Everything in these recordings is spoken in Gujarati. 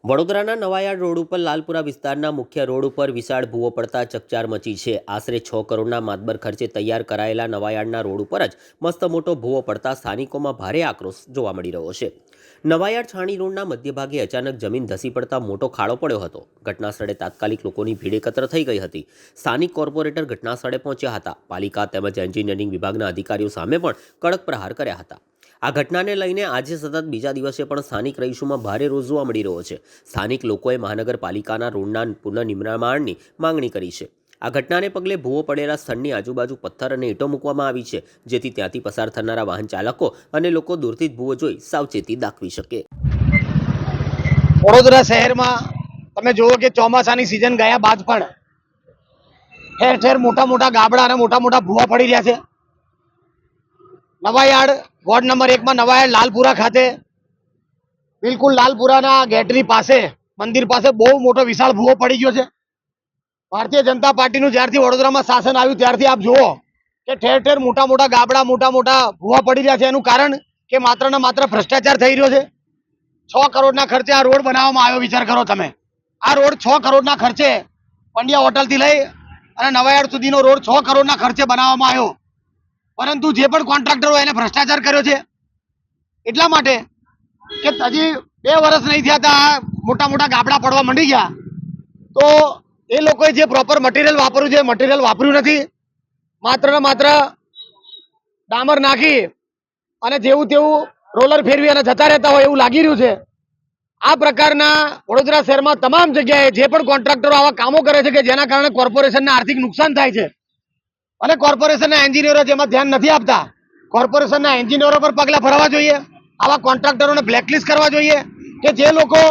વડોદરાના નવાયાર્ડ રોડ ઉપર લાલપુરા વિસ્તારના મુખ્ય રોડ ઉપર વિશાળ ભૂવો પડતા ચકચાર મચી છે। આશરે 6 કરોડના માતબર ખર્ચે તૈયાર કરાયેલા નવાયાર્ડના રોડ ઉપર જ મસ્ત મોટો ભૂવો પડતા સ્થાનિકોમાં ભારે આક્રોશ જોવા મળી રહ્યો છે। નવાયાર્ડ છાણી રોડના મધ્યભાગે અચાનક જમીન ધસી પડતા મોટો ખાડો પડ્યો હતો। ઘટના સ્થળે તાત્કાલિક લોકોની ભીડ એકત્ર થઈ ગઈ હતી। સ્થાનિક કોર્પોરેટર ઘટના સ્થળે પહોંચ્યા હતા। પાલિકા તેમજ એન્જિનિયરિંગ વિભાગના અધિકારીઓ સામે પણ કડક પ્રહાર કર્યા હતા। આ ઘટનાને લઈને આજે સતત બીજા દિવસે પણ સ્થાનિક રહીશોમાં ભારે રોષ જોવા મળી રહ્યો છે। સ્થાનિક લોકોએ મહાનગરપાલિકાના રોડના પુનઃનિર્માણની માંગણી કરી છે। આ ઘટનાને પગલે ભૂવો પડેલા સ્થળની આજુબાજુ પથ્થર અને ઈંટો મૂકવામાં આવી છે, જેથી ત્યાંથી પસાર થનારા વાહન ચાલકો અને લોકો દૂરથી જ ભૂવો જોઈ સાવચેતી દાખવી શકે। વડોદરા શહેરમાં તમે જુઓ કે ચોમાસાની સિઝન ગયા બાદ પણ ઠેર ઠેર મોટા મોટા ગાબડા અને મોટા મોટા ભૂવા પડી રહ્યા છે। નવાયાર્ડ વોર્ડ નંબર 1 માં નવાયાર્ડ લાલપુરા ખાતે બિલકુલ લાલપુરાના ગેટની પાસે મંદિર પાસે બહુ મોટો વિશાળ ભૂવો પડી ગયો છે। ભારતીય જનતા પાર્ટીનું જ્યારથી વડોદરામાં શાસન આવ્યું ત્યારથી આપ જુઓ કે ઠેર ઠેર મોટા મોટા ગાબડા મોટા મોટા ભૂવા પડી રહ્યા છે। એનું કારણ કે માત્ર ને માત્ર ભ્રષ્ટાચાર થઈ રહ્યો છે। 6 કરોડના ખર્ચે આ રોડ બનાવવામાં આવ્યો। વિચાર કરો તમે, આ રોડ 6 કરોડના ખર્ચે પંડ્યા હોટલથી લઈ અને નવાયાર્ડ સુધીનો રોડ 6 કરોડના ખર્ચે બનાવવામાં આવ્યો, પરંતુ જે પણ કોન્ટ્રાક્ટર હોય એને ભ્રષ્ટાચાર કર્યો છે। એટલા માટે કે હજી 2 વર્ષ નહીં થયા ત્યાં મોટા મોટા ગાબડા પડવા માંડી ગયા, તો એ લોકોએ જે પ્રોપર મટીરિયલ વાપર્યું છે મટીરિયલ વાપર્યું નથી। માત્ર ને માત્ર ડામર નાખી અને જેવું તેવું રોલર ફેરવી અને જતા રહેતા હોય એવું લાગી રહ્યું છે। આ પ્રકારના વડોદરા શહેરમાં તમામ જગ્યાએ જે પણ કોન્ટ્રાક્ટરો આવા કામો કરે છે કે જેના કારણે કોર્પોરેશનને આર્થિક નુકસાન થાય છે અને કોર્પોરેશનના એન્જિનિયરો જેમાં ધ્યાન નથી આપતા। કોર્પોરેશનના એન્જિનિયરો પર પગલાં ભરવા જોઈએ। આવા કોન્ટ્રાક્ટરોને બ્લેકલિસ્ટ કરવા જોઈએ કે જે લોકો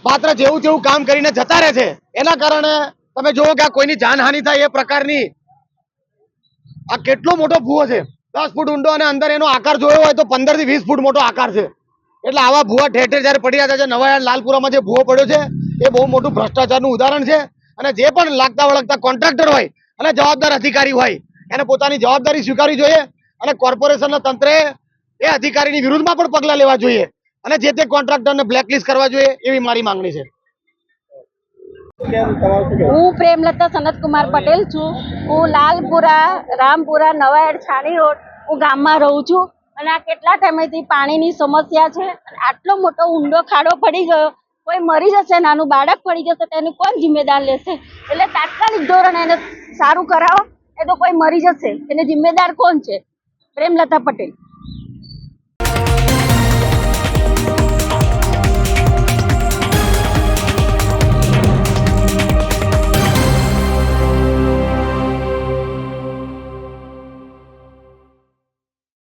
માત્ર જેવું તેવું કામ કરીને જતા રહે છે, એના કારણે તમે જુઓ કે આ કોઈની જાનહાનિ થાય એ પ્રકારની આ કેટલો મોટો ભૂવો છે, 10 ફૂટ ઊંડો અને અંદર એનો આકાર જોયો હોય તો 15 થી 20 ફૂટ મોટો આકાર છે। એટલે આવા ભૂવા ઠેર ઠેર જ્યારે પડી રહ્યા છે, નવાયાર્ડ લાલપુરામાં જે ભૂવો પડ્યો છે એ બહુ મોટું ભ્રષ્ટાચારનું ઉદાહરણ છે। અને જે પણ લાગતા વળગતા કોન્ટ્રાક્ટર હોય અને જવાબદાર અધિકારી હોય એને પોતાની જવાબદારી સ્વીકારવી જોઈએ અને કોર્પોરેશનના તંત્રે એ અધિકારીની વિરુદ્ધમાં પણ પગલાં લેવા જોઈએ અને જે તે કોન્ટ્રાક્ટરને બ્લેકલિસ્ટ કરવા જોઈએ એવી મારી માંગણી છે। હું પ્રેમલતા સનતકુમાર પટેલ છું। હું લાલપુરા રામપુરા નવાયાર્ડ છાણી રોડ હું ગામમાં રહું છું અને આ કેટલા ટાઈમથી પાણીની સમસ્યા છે। આટલો મોટો ઊંડો ખાડો પડી ગયો, કોઈ મરી જશે, નાનું બાળક પડી જશે તો એનું કોણ જિમ્મેદાર લેશે? એટલે તાત્કાલિક ધોરણે એને સારું કરાવો, એ તો કોઈ મરી જશે એને જિમ્મેદાર કોણ છે? પ્રેમલતા પટેલ।